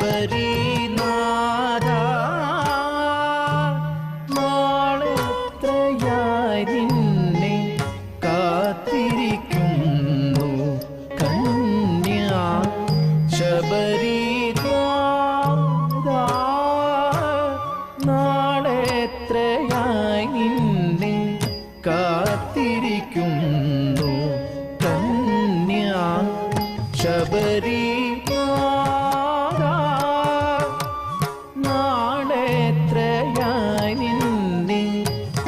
ശബരിനാഥ നാളെത്രയായി നിന്നെ കാത്തിരിക്കുന്നു കന്യാ ശബരിനാഥ നാളെത്രയായി നിന്നെ കാത്തിരിക്കുന്നു കന്യാ ശബരിനാഥ നാളെത്രയായി നിന്നെ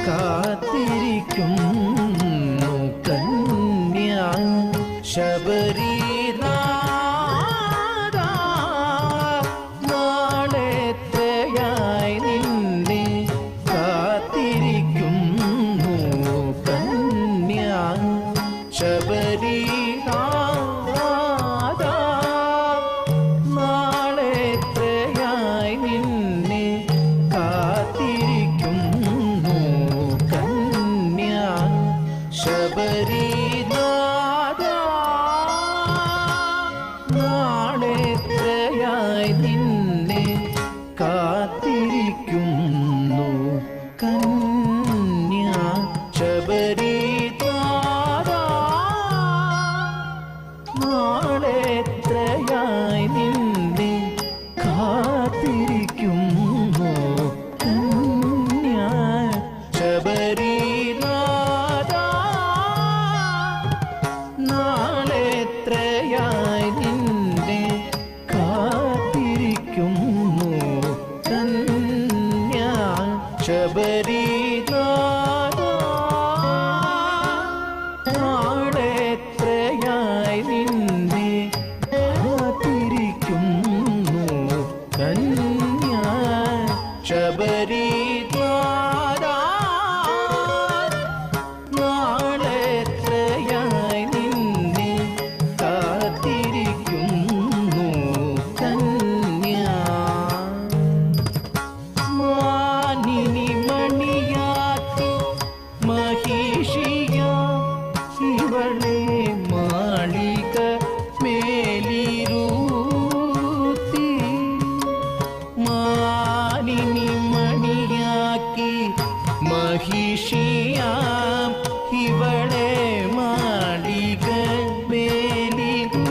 കാത്തിരിക്കുന്നു കന്യാ ശബരിനാഥ നാളെത്രയായി നിന്നെ കാത്തിരിക്കുന്നു കന്യാ ശബരിനാഥ നാളെത്രയായി നിന്നെ കാത്തിരിക്കുന്നു കന്യാ ശബരിനാഥ നാളെത്രയായി നിന്നെ കാത്തിരിക്കുന്നു കന്യാ ശബരിനാഥ നാളെത്രയായി നിന്നെ കാത്തിരിക്കുന്നു കന്യാ ശബരിനാഥ നാളെത്രയായി നിന്നെ കാത്തിരിക്കുന്നു കന്യാ ശബരിനാഥ നാളെത്രയായി നിന്നെ കാത്തിരിക്കുന്നു കന്യാ ശബരിനാഥ നാളെത്രയായി നിന്നെ കാത്തിരിക്കുന്നു കന്യാ മാനിനി മണിയാക്കി മഹിഷിയ ഇവളെ മാളിക മേലിരുത്തി മാനിനി മണിയാക്കി മഹിഷിയാം ഇവളെ മാളിക മേലിരുത്തി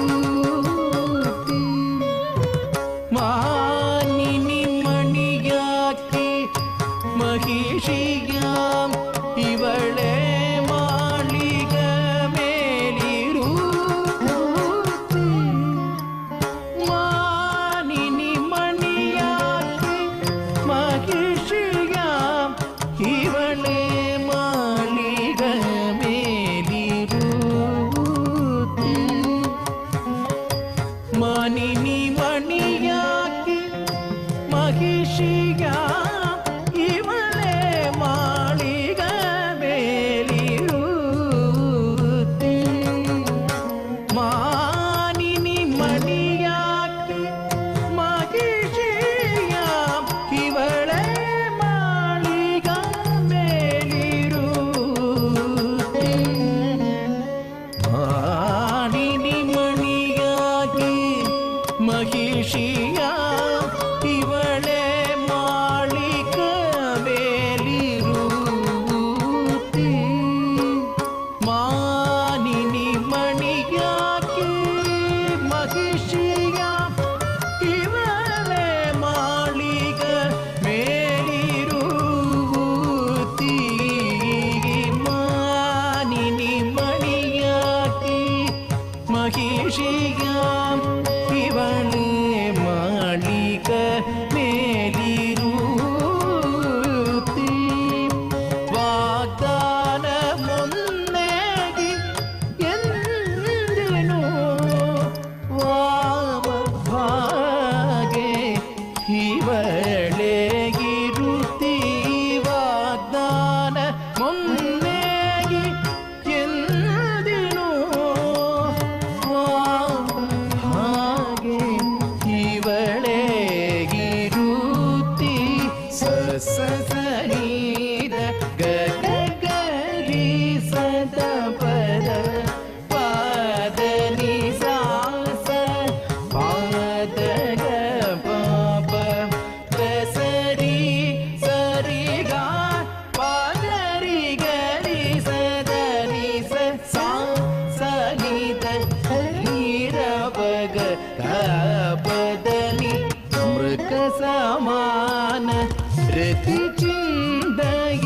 മാനിനി മണിയാക്കി മഹിഷിയാം ഇവളെ മാളിക മേലിരുത്തി മാനിനി മണിയാക്കി മഹിഷിയാം ഇവളെ മാളിക മേലിരുത്തി മാനിനി മണിയാക്കി മഹിഷിയാം ഇവളെ മാളിക മേലിരുത്തി മാനിനി മണിയാക്കി മഹിഷിയാം ഇവളെ മാളിക മേലിരുത്തി മാനിനി മണിയാക്കി മഹിഷിയാം ഇവളെ മാളിക മേലിരുത്തി മാനിനി മണിയാക്കി മഹിഷിയാം ഇവളെ മാളിക മേലിരുത്തി മാനിനി മണിയാക്കി മഹിഷിയാം ഇവളെ മാളിക മേലിരുത്തി വാഗ്ദാനമൊന്നേകി എന്തിനോ വാമഭാഗേ ഇവളെ ഇരുത്തി വാഗ്ദാനമൊന്നേകി എന്തിനോ വാമഭാഗേ ഇവളെ സമാന രതിചിന്തയ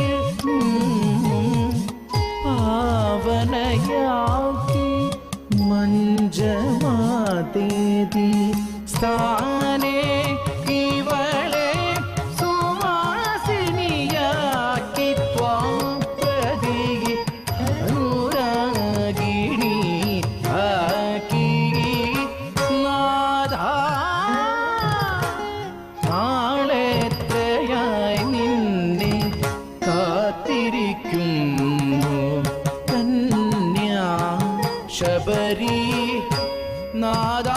പാവനയാക്കി മഞ്ജമാതേതി സ്ഥാനേ ഇവളെ സുവാസിനിയാക്കി ത്വാം പ്രതി അനുരാഗിണി ആക്കി നാഥ നാളെത്രയായി നിന്നെ കാത്തിരിക്കുന്നു കന്യാ ശബരി നാഥ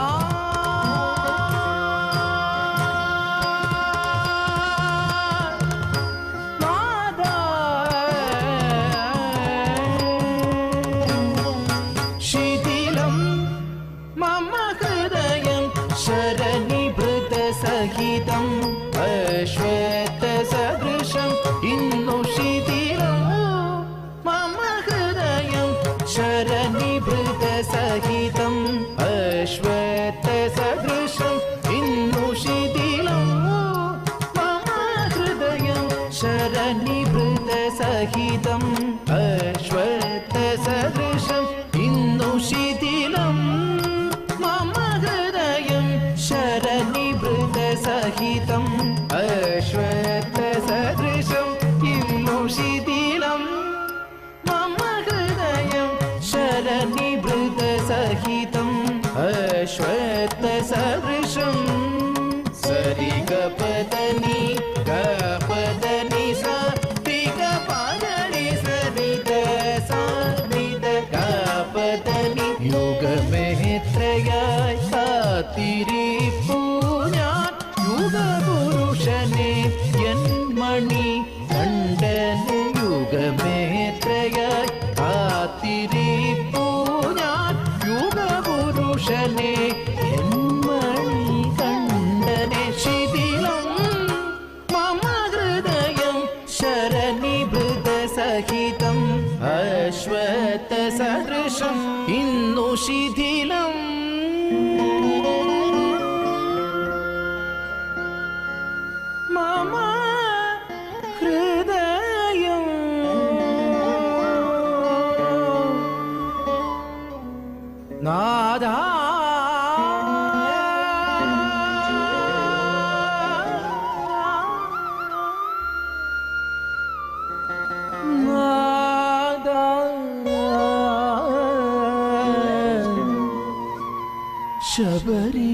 ശിഥിലം മമ ഹൃദയം ശരനിഭൃതസഹിതം അശ്വത്ഥസദൃശം ഇന്നു ശിഥിലം മമ ഹൃദയം ശരനിഭൃതസഹിതം അശ്വത്ഥസദൃശം ഇന്നു ശിഥിലം മമ ഹൃദയം ശരനിഭൃതസഹിതം അശ്വത്ഥസദൃശം ഇന്നു ശിഥിലം മമ ഹൃദയം ശരനിഭൃതസഹിതം അശ്വത്ഥസദൃശം ഇന്നു ശിഥിലം മമ ഹൃദയം ശരനിഭൃതസഹിതം അശ്വത്ഥസദൃശം സരിഗപദനി ഗപദനി സരിഗപദനി സരിത സരിത ഗപദനി യുഗമേത്രയായി കാത്തിരിപ്പൂ ഞാൻ യുഗപുരുഷനെ എൻ മണി കണ്ടനെ യുഗമേത്രയായി കാത്തിരിപ്പൂ ഞാൻ യുഗപുരുഷനെ എൻ മണി കണ്ടനെ ശിഥിലം മമ ഹൃദയം ശരനിഭൃതസഹിതം അശ്വത്ഥസദൃശം ഇന്നു ശിഥിലം മമ ഹൃദയം നാഥ ശബരി